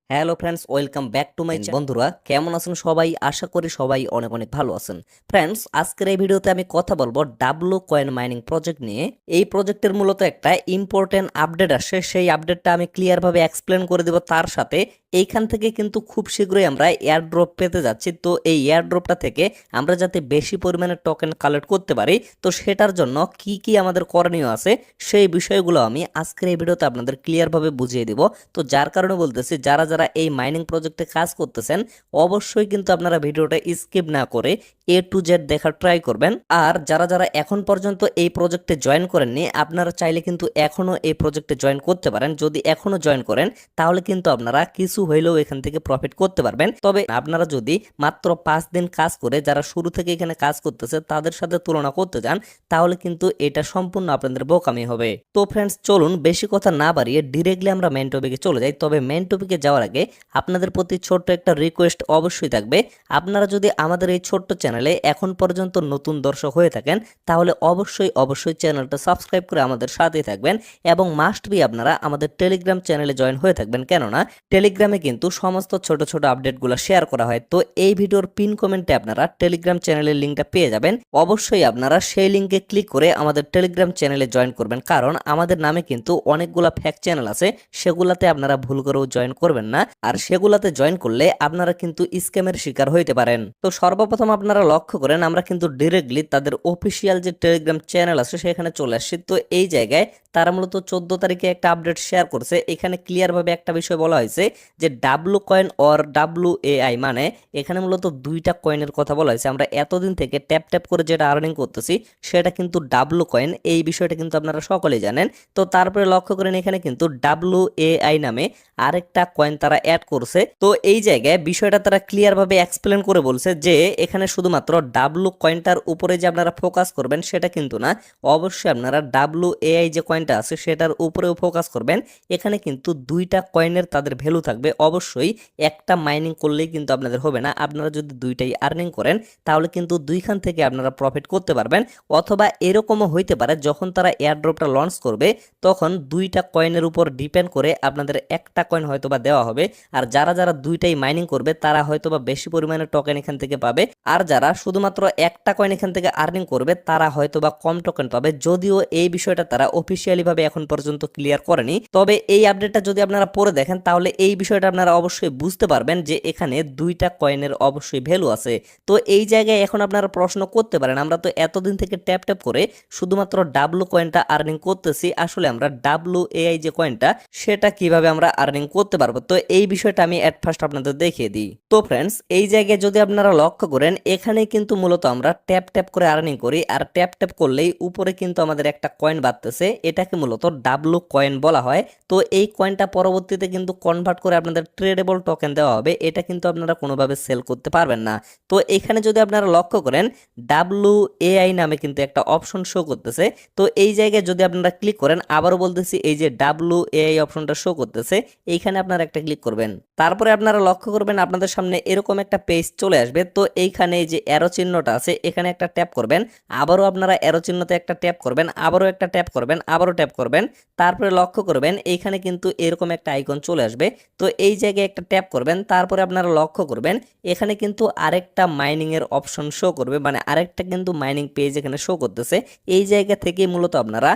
Hello friends, welcome back to my বন্ধুরা, কেমন আছেন সবাই? আশা করি সবাই অনেক অনেক ভালো আছেন। ফ্রেন্ডস, আজকের এই ভিডিওতে আমি কথা বলবো ডাব্লু কয়েন মাইনিং প্রজেক্ট নিয়ে। এই প্রজেক্টের মূলত একটা ইম্পর্টেন্ট আপডেট আসে, সেই আপডেটটা আমি ক্লিয়ার ভাবে এক্সপ্লেন করে দেব। তার সাথে এইখান থেকে কিন্তু খুব শীঘ্রই আমরা এয়ারড্রপ পেতে যাচ্ছি। তো এই এয়ারড্রপটা থেকে আমরা যাতে বেশি পরিমাণে টোকেন কালেক্ট করতে পারি, তো সেটার জন্য কি কি আমাদের করণীয় আছে সেই বিষয়গুলো আমি আজকের এই ভিডিওতে আপনাদের ক্লিয়ার ভাবে বুঝিয়ে দিব। তো যার কারণে বলতেছি, যারা যারা এই মাইনিং প্রজেক্টে কাজ করতেছেন অবশ্যই কিন্তু আপনারা ভিডিওটা স্কিপ না করে এ টু জেড দেখার ট্রাই করবেন। আর যারা যারা এখন পর্যন্ত এই প্রজেক্টে জয়েন করেননি, আপনারা চাইলে কিন্তু এখনো এই প্রজেক্টে জয়েন করতে পারেন। যদি এখনো জয়েন করেন তাহলে কিন্তু আপনারা কিছু হইলেও এখান থেকে প্রফিট করতে পারবেন। তবে আপনারা যদি মাত্র 5 দিন কাজ করে যারা শুরু থেকে এখানে কাজ করতেছে তাদের সাথে তুলনা করতে যান, তাহলে কিন্তু এটা সম্পূর্ণ আপনাদের বোকামি হবে। তো ফ্রেন্ডস, চলুন বেশি কথা না বাড়িয়ে ডিরেক্টলি আমরা মেন টপিকে চলে যাই। তবে মেন টপিকে যাওয়ার আগে আপনাদের প্রতি ছোট্ট একটা রিকোয়েস্ট অবশ্যই থাকবে। আপনারা যদি আমাদের এই ছোট্ট চ্যানেলে এখন পর্যন্ত নতুন দর্শক হয়ে থাকেন তাহলে অবশ্যই চ্যানেলটা সাবস্ক্রাইব করে আমাদের সাথেই থাকবেন এবং মাস্ট বি আপনারা আমাদের টেলিগ্রাম চ্যানেলে জয়েন হয়ে থাকবেন। কেননা টেলিগ্রামে কিন্তু সমস্ত ছোট ছোট আপডেটগুলো শেয়ার করা হয়। তো এই ভিডিওর পিন কমেন্টে আপনারা টেলিগ্রাম চ্যানেলের লিঙ্কটা পেয়ে যাবেন। অবশ্যই আপনারা সেই লিঙ্কে ক্লিক করে আমাদের টেলিগ্রাম চ্যানেলে জয়েন করবেন, কারণ আমাদের নামে কিন্তু অনেকগুলা ফ্যাক চ্যানেল আছে, সেগুলাতে আপনারা ভুল করেও জয়েন করবেন না। আর সেগুলাতে জয়েন করলে আপনারা কিন্তু স্ক্যামের শিকার হইতে পারেন। তো সর্বপ্রথম আপনারা লক্ষ্য করেন, আমরা কিন্তু ডিরেক্টলি তাদের অফিসিয়াল যে টেলিগ্রাম চ্যানেল আছে সেখানে চলে আসছি। তো এই জায়গায় তারা মূলত 14 তারিখে একটা আপডেট শেয়ার করছে। এখানে ক্লিয়ার ভাবে একটা বিষয় বলা হয়েছে যে ডাব্লু কয়েন অর WAI, মানে এখানে মূলত দুইটা কয়েনের কথা বলা হয়েছে। আমরা এতদিন থেকে ট্যাপ ট্যাপ করে যেটা আর্নিং করতেছি সেটা কিন্তু ডাব্লু কয়েন, এই বিষয়টা কিন্তু আপনারা সকলেই জানেন। তো তারপরে লক্ষ্য করেন এখানে কিন্তু WAI নামে আরেকটা কয়েন তারা অ্যাড করছে। তো এই জায়গায় বিষয়টা তারা ক্লিয়ার ভাবে এক্সপ্লেন করে বলছে যে এখানে শুধুমাত্র ডাব্লু কয়েনটার উপরে যে আপনারা ফোকাস করবেন সেটা কিন্তু না, অবশ্যই আপনারা WAI যে কয়েনটা আছে সেটার উপরেও ফোকাস করবেন। এখানে কিন্তু দুইটা কয়েনের তাদের ভ্যালু থাকবে। অবশ্যই একটা মাইনিং করলেই কিন্তু আপনাদের হবে না, আপনারা যদি দুইটাই আর্নিং করেন তাহলে কিন্তু দুইখান থেকে আপনারা প্রফিট করতে পারবেন। অথবা এরকমও হইতে পারে যখন তারা এয়ারড্রপটা লঞ্চ করবে তখন দুইটা কয়েনের উপর ডিপেন্ড করে আপনাদের একটা কয়েন হয়তোবা দেওয়া হবে। আর যারা যারা দুইটাই মাইনিং করবে তারা হয়তোবা বেশি পরিমাণে টোকেন এখান থেকে পাবে, আর যারা শুধুমাত্র একটা কয়েন এখান থেকে আর্নিং করবে তারা হয়তোবা কম টোকেন পাবে। যদিও এই বিষয়টা তারা অফিসিয়ালি ভাবে এখন পর্যন্ত ক্লিয়ার করেনি, তবে এই আপডেটটা যদি আপনারা পড়ে দেখেন তাহলে এই বিষয়টা আপনারা অবশ্যই বুঝতে পারবেন যে এখানে দুইটা কয়েনের অবশ্যই ভ্যালু আছে। তো এই জায়গায় এখন আপনারা প্রশ্ন করতে পারেন, আমরা তো এতদিন থেকে ট্যাপ ট্যাপ করে শুধুমাত্র ডাব্লু কয়েনটা আর্নিং করতেছি, আসলে আমরা WAI যে কয়েনটা সেটা কিভাবে আমরা আর্নিং করতে পারবো? তো এই বিষয়টা আমি এট ফার্স্ট আপনাদের দেখিয়ে দিই। তো ফ্রেন্ডস, এই জায়গায় যদি আপনারা লক্ষ্য করেন এখানে কিন্তু মূলত আমরা ট্যাপ ট্যাপ করে আর্নিং করি, আর ট্যাপ ট্যাপ করলেই উপরে কিন্তু আমাদের একটা কয়েন বাড়তেছে, এটাকে মূলত ডাব্লু কয়েন বলা হয়। তো এই কয়েনটা পরবর্তীতে কিন্তু কনভার্ট করে আপনাদের ট্রেডেবল টোকেন দেওয়া হবে, এটা কিন্তু আপনারা কোনোভাবে সেল করতে পারবেন না। তো এখানে যদি আপনারা লক্ষ্য করেন WAI নামে কিন্তু একটা অপশন শো করতেছে। তো এই জায়গায় যদি আপনারা ক্লিক করেন, আবারও বলতেছি এই যে WAI অপশনটা শো করতেছে, এইখানে আপনারা একটা ক্লিক করবেন। তারপরে আপনারা লক্ষ্য করবেন আপনাদের সামনে এরকম একটা পেজ চলে আসবে। তো এইখানে এই যে অ্যারো চিহ্নটা আছে এখানে একটা ট্যাপ করবেন, আবারও আপনারা অ্যারো চিহ্নতে একটা ট্যাপ করবেন, আবারও একটা ট্যাপ করবেন, আবারও ট্যাপ করবেন। তারপরে লক্ষ্য করবেন এইখানে কিন্তু এরকম একটা আইকন চলে আসবে। তো এই জায়গায় একটা ট্যাপ করবেন, তারপরে আপনারা লক্ষ্য করবেন এখানে কিন্তু আরেকটা মাইনিং এর অপশন শো করবে, মানে আরেকটা কিন্তু মাইনিং পেজ এখানে শো করতেছে। এই জায়গা থেকে মূলত আপনারা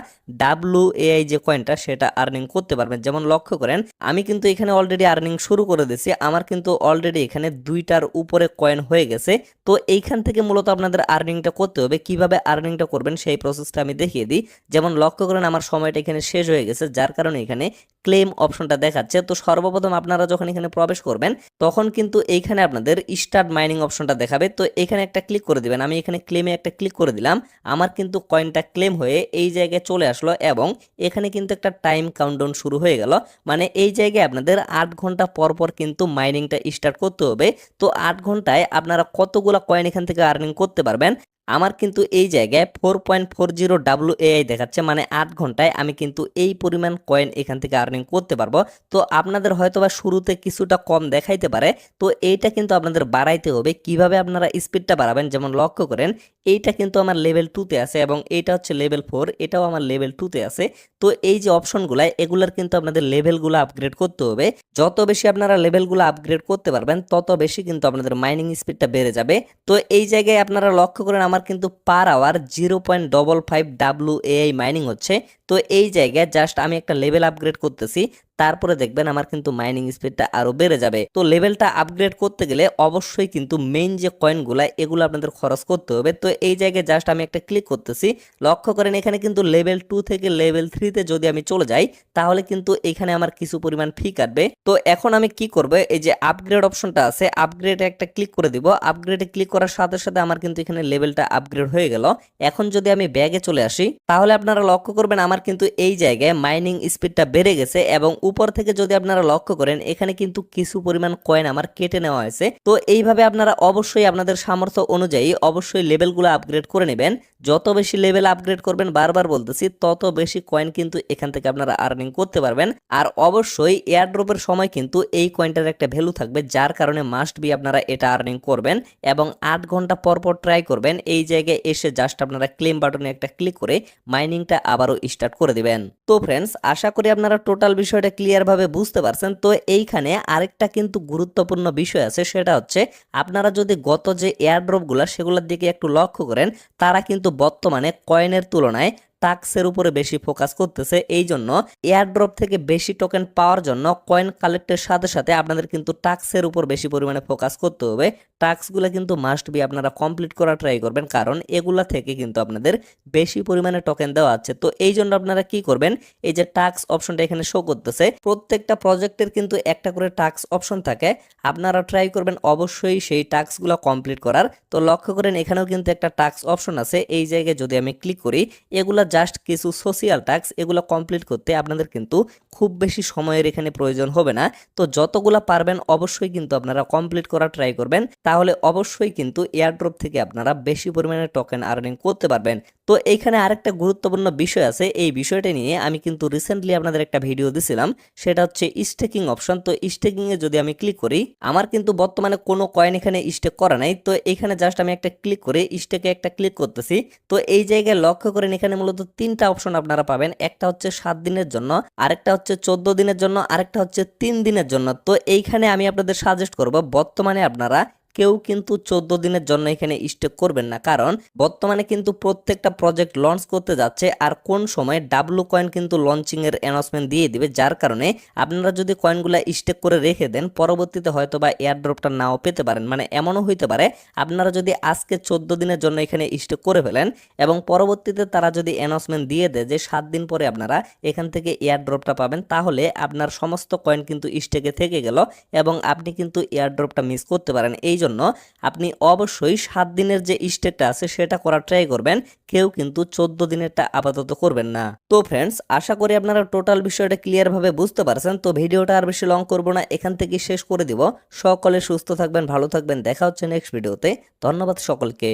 WAI যে কয়েনটা সেটা আর্নিং করতে পারবেন। যেমন লক্ষ্য করেন আমি কিন্তু এখানে অলরেডি আর্নিং শুরু করে দিয়েছি, আমার কিন্তু অলরেডি এখানে দুইটার উপরে কয়েন হয়ে গেছে। তো এইখান থেকে মূলত আপনাদের আর্নিংটা করতে হবে। কিভাবে আর্নিংটা করবেন সেই প্রসেসটা আমি দেখিয়ে দিই। যেমন লক্ষ্য করেন আমার সময়টা এখানে শেষ হয়ে গেছে, যার কারণে এখানে ক্লেম অপশনটা দেখাচ্ছে। তো সর্বপ্রথম আপনারা যখন এখানে প্রবেশ করবেন তখন কিন্তু এইখানে আপনাদের স্টার্ট মাইনিং অপশনটা দেখাবে। তো এখানে একটা ক্লিক করে দিবেন, আমি এখানে ক্লেমে একটা ক্লিক করে দিলাম, আমার কিন্তু কয়েনটা ক্লেম হয়ে এই জায়গায় চলে আসলো এবং এখানে কিন্তু একটা টাইম কাউন্টডাউন শুরু হয়ে গেল। মানে এই জায়গায় আপনাদের 8 ঘন্টা পর পর কিন্তু মাইনিংটা স্টার্ট করতে হবে। তো 8 ঘন্টায় আপনারা কতগুলা কয়েন এখান থেকে আর্নিং করতে পারবেন আমার কিন্তু এই জায়গায় 4.40 WAI দেখাচ্ছে, মানে 8 ঘন্টায় আমি কিন্তু এই পরিমাণ কয়েন এখান থেকে আর্নিং করতে পারবো। তো আপনাদের হয়তোবা শুরুতে কিছুটা কম দেখাইতে পারে, তো এইটা কিন্তু আপনাদের বাড়াইতে হবে। কিভাবে আপনারা স্পিডটা বাড়াবেন, যেমন লক্ষ্য করেন এইটা কিন্তু আমার লেভেল 2তে আছে এবং এইটা হচ্ছে লেভেল 4, এটাও আমার লেভেল 2তে আছে। তো এই যে অপশনগুলো, এগুলার কিন্তু আপনাদের লেভেলগুলো আপগ্রেড করতে হবে। যত বেশি আপনারা লেভেলগুলো আপগ্রেড করতে পারবেন তত বেশি কিন্তু আপনাদের মাইনিং স্পিডটা বেড়ে যাবে। তো এই জায়গায় আপনারা লক্ষ্য করেন আমার কিন্তু পার আওয়ার 0.55 WAI মাইনিং হচ্ছে। তো এই জায়গায় জাস্ট আমি একটা লেভেল আপগ্রেড করতেছি, তারপরে দেখবেন আমার কিন্তু মাইনিং স্পিডটা আরো বেড়ে যাবে। তো লেভেলটা আপগ্রেড করতে গেলে অবশ্যই কিন্তু মেইন যে কয়েনগুলা এগুলো আপনাদের খরচ করতে হবে। তো এই জায়গায় জাস্ট আমি একটা ক্লিক করতেছি, লক্ষ্য করেন এখানে কিন্তু লেভেল 2 থেকে লেভেল 3তে যদি আমি চলে যাই তাহলে কিন্তু এখানে আমার কিছু পরিমাণ ফি কাটবে। তো এখন আমি কি করব, এই যে আপগ্রেড অপশনটা আছে, আপগ্রেডে একটা ক্লিক করে দিব। আপগ্রেডে ক্লিক করার সাথে সাথে আমার কিন্তু এখানে লেভেলটা আপগ্রেড হয়ে গেল। এখন যদি আমি ব্যাগে চলে আসি তাহলে আপনারা লক্ষ্য করবেন আমার কিন্তু এই জায়গায় মাইনিং স্পিডটা বেড়ে গেছে এবং উপর থেকে যদি আপনারা লক্ষ্য করেন এখানে কিন্তু কিছু পরিমাণ কয়েন আমার কেটে নেওয়া হয়েছে। তো এইভাবে আপনারা অবশ্যই আপনাদের সামর্থ্য অনুযায়ী অবশ্যই লেভেলগুলো আপগ্রেড করে নেবেন। যত বেশি লেভেল আপগ্রেড করবেন, বারবার বলতেছি, তত বেশি কয়েন কিন্তু এখান থেকে আপনারা আর্নিং করতে পারবেন। আর অবশ্যই এয়ারড্রপের সময় কিন্তু এই কয়েনটার একটা ভ্যালু থাকবে, যার কারণে মাস্ট বি আপনারা এটা আর্নিং করবেন এবং 8 ঘন্টা পর পর ট্রাই করবেন। এই জায়গায় এসে জাস্ট আপনারা ক্লেম বাটনে একটা ক্লিক করে মাইনিংটা আবারও স্টার্ট করে দিবেন। তো ফ্রেন্ডস, আশা করি আপনারা টোটাল বিষয়টা ক্লিয়ার ভাবে বুঝতে পারছেন। তো এইখানে আরেকটা কিন্তু গুরুত্বপূর্ণ বিষয় আছে, সেটা হচ্ছে আপনারা যদি গত যে এয়ারড্রপগুলো সেগুলোর দিকে একটু লক্ষ্য করেন, তারা কিন্তু বর্তমানে কয়েনের তুলনায় টাক্সের উপরে বেশি ফোকাস করতেছে। এই জন্য এয়ারড্রপ থেকে বেশি টোকেন পাওয়ার জন্য কয়েন কালেক্টের সাথে সাথে আপনাদের কিন্তু টাক্সের উপর বেশি পরিমাণে ফোকাস করতে হবে। টাস্কগুলো কিন্তু মাস্ট বি আপনারা কমপ্লিট করা ট্রাই করবেন, কারণ এগুলা থেকে কিন্তু আপনাদের বেশি পরিমাণে টোকেন দেওয়া আছে। তো এই জন্য আপনারা কি করবেন, এই যে টাস্ক অপশনটা এখানে শো করতেছে, প্রত্যেকটা প্রজেক্টের কিন্তু একটা করে টাস্ক অপশন থাকে। আপনারা ট্রাই করবেন অবশ্যই সেই টাস্কগুলো কমপ্লিট করার। তো লক্ষ্য করেন এখানেও কিন্তু একটা টাস্ক অপশন আছে, এই জায়গায় যদি আমি ক্লিক করি, এগুলা জাস্ট কিছু সোশিয়াল টাস্ক, এগুলো কমপ্লিট করতে আপনাদের কিন্তু খুব বেশি সময়ের এখানে প্রয়োজন হবে না। তো যতগুলা পারবেন অবশ্যই কিন্তু আপনারা কমপ্লিট করা ট্রাই করবেন, তাহলে অবশ্যই কিন্তু এয়ারড্রপ থেকে আপনারা বেশি পরিমাণে টোকেন আর্নিং করতে পারবেন। তো এইখানে আরেকটা গুরুত্বপূর্ণ বিষয় আছে, এই বিষয়টা নিয়ে আমি কিন্তু রিসেন্টলি আপনাদের একটা ভিডিও দিছিলাম, সেটা হচ্ছে স্টেকিং অপশন। তো স্টেকিং এ যদি আমি ক্লিক করি, আমার কিন্তু বর্তমানে কোনো কয়েন এখানে স্টেক করা নাই। তো এখানে জাস্ট আমি একটা ক্লিক করে স্টেকে একটা ক্লিক করতেছি। তো এই জায়গায় লক্ষ্য করেন এখানে মূলত 3টা অপশন আপনারা পাবেন, একটা হচ্ছে 7 দিনের জন্য, আরেকটা হচ্ছে 14 দিনের জন্য, আরেকটা হচ্ছে 3 দিনের জন্য। তো এইখানে আমি আপনাদের সাজেস্ট করব বর্তমানে আপনারা কেউ কিন্তু 14 দিনের জন্য এখানে স্টেক করবেন না, কারণ বর্তমানে কিন্তু প্রত্যেকটা প্রজেক্ট লঞ্চ করতে যাচ্ছে আর কোন সময় ডাব্লু কয়েন কিন্তু লঞ্চিং এর অ্যানাউন্সমেন্ট দিয়ে দিবে, যার কারণে আপনারা যদি কয়েনগুলা স্টেক করে রেখে দেন পরবর্তীতে হয়তো বা এয়ারড্রপটা নাও পেতে পারেন। মানে এমনও হইতে পারে আপনারা যদি আজকে 14 দিনের জন্য এখানে স্টেক করে ফেলেন এবং পরবর্তীতে তারা যদি অ্যানাউন্সমেন্ট দিয়ে দেয় যে 7 দিন পরে আপনারা এখান থেকে এয়ারড্রপটা পাবেন, তাহলে আপনার সমস্ত কয়েন কিন্তু স্টেকে থেকে গেল এবং আপনি কিন্তু এয়ারড্রপটা মিস করতে পারেন। এই জন্য আপনি অবশ্যই 7 দিনের যে স্টেকটা আছে সেটা করার ট্রাই করবেন, কেউ কিন্তু 14 দিনেরটা আপাতত করবেন না। তো ফ্রেন্ডস, আশা করি আপনারা টোটাল বিষয়টা ক্লিয়ার ভাবে বুঝতে পারছেন। তো ভিডিওটা আর বেশি লং করব না, এখান থেকে শেষ করে দিব। সকলে সুস্থ থাকবেন, ভালো থাকবেন, দেখা হচ্ছে নেক্সট ভিডিওতে। ধন্যবাদ সকলকে।